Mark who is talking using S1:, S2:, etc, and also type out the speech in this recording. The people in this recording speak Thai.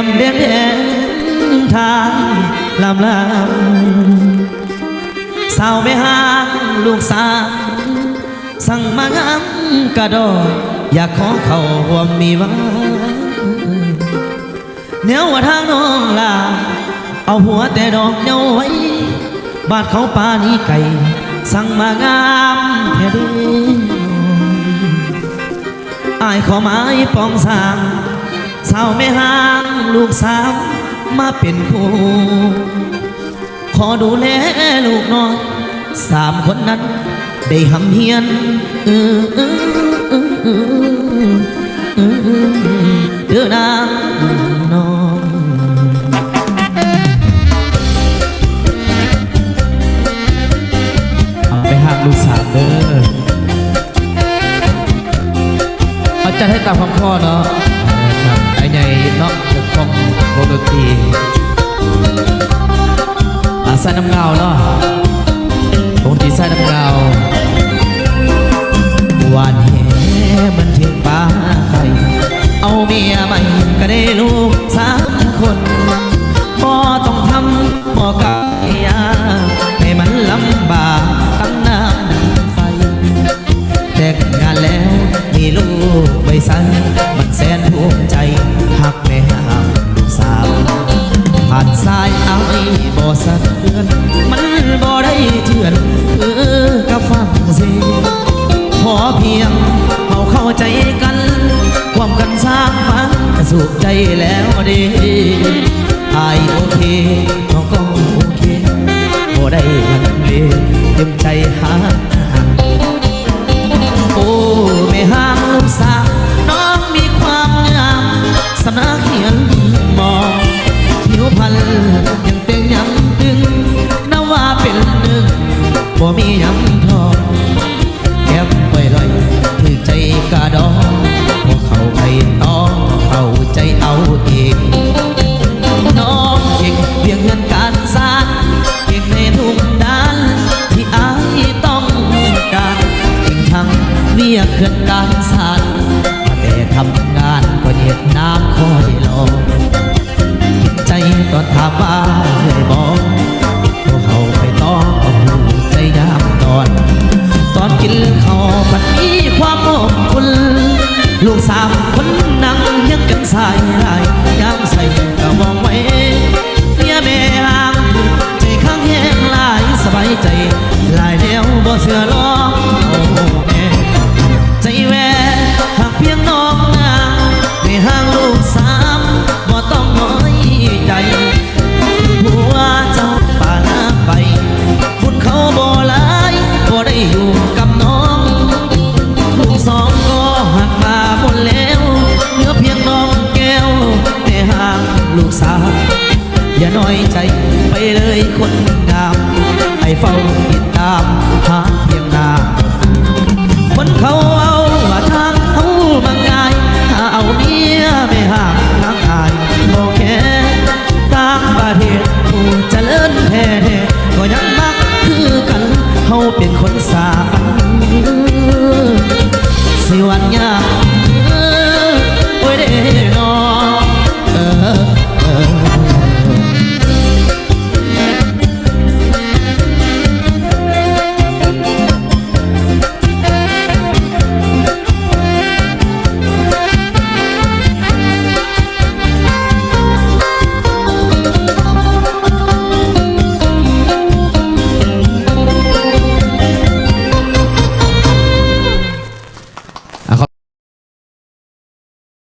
S1: มแดงแดงทางลำสาวไม่ห่างลูกสาวสั่งมางามกระดออยากขอเข้าห่วมมีว่าแนวว่าทางน้องลาเอาหัวแต่ดอกเงาไว้บาดเขาปานี้ไก่สั่งมางามแท้ดีอายขอไม้ปองสางสาวไม่ห่างลูกสาวมาเป็นคู่ขอดูแลลูกน้อย3 คนนั้นได้หำเฮียนเด้อนางน้องเอาไปหักลูกสาวเด้อเอาจัดให้ตามคำข้อเนาะไอ้ใหญ่เนาะปกป้องวงดนตรีสายน้ำเงาเนาะวงที่สายน้ำเงาหวานแหมันถึงป่าไก่เอาเมียใหม่ก็ได้ลูก3 คนบ่ต้องทำบ่กายาให้มันลำบากตั้งน้ำไฟแต่งงานแล้วมีลูกไว้ใส่มันแสนภูมิใจหักแม่ห้ามลูกสาวผ่านสายเอาบ่สะเทือนมันบ่ได้เถื่อนกับฟังเสียงพอเพียงเขาเข้าใจกันความกันสร้างฝันก็สุขใจแล้วดีอายโอเคน้องก็โอเคบ่ได้มันเลยเต็มใจหาโอ้แม่ห้างลูกสาวน้องมีความงามสำนักเขียนมองผิวพรรณยังเต่งยังตึงนว่าเป็นหนึ่งบ่มียังทองแก้มไปลอยถือใจกระดองพวกเขาไปต้องเข้าใจเอาเองน้องเก่งเพียงเงินการสร้างเก่งในทุกด้านที่อายต้องการจริงทั้งเมียเขื่อนการสร้างแต่ทำงานก็เหยียดน้ำคอยรอใจตอนถามว่าเคยบอกพวกเขาไปต้องเอาหูใจยามตอนกินข้าวผัดมีความอบอุ่นลูก3 คนนั่งเฮียงกันสายลายยามใส่ก็มองไว้เมียแม่ห่างใจข้างแห้งลายสบายใจลายแล้วบ่เสือร้องโอ้แม่ใจแวหากเพียงน้องนาไม่ห่างลูก3บ่ต้องน้อยใจหัวเจ้าป่าหน้าไปบุญเขาบ่หลายบ่ได้อยู่กับน้องลูก2ก็หักมาหมดแล้วเหลือเพียงน้องแก้วแต่ห่างลูกอย่าน้อยใจไปเลยคนงามให้เฝ้าติดตาม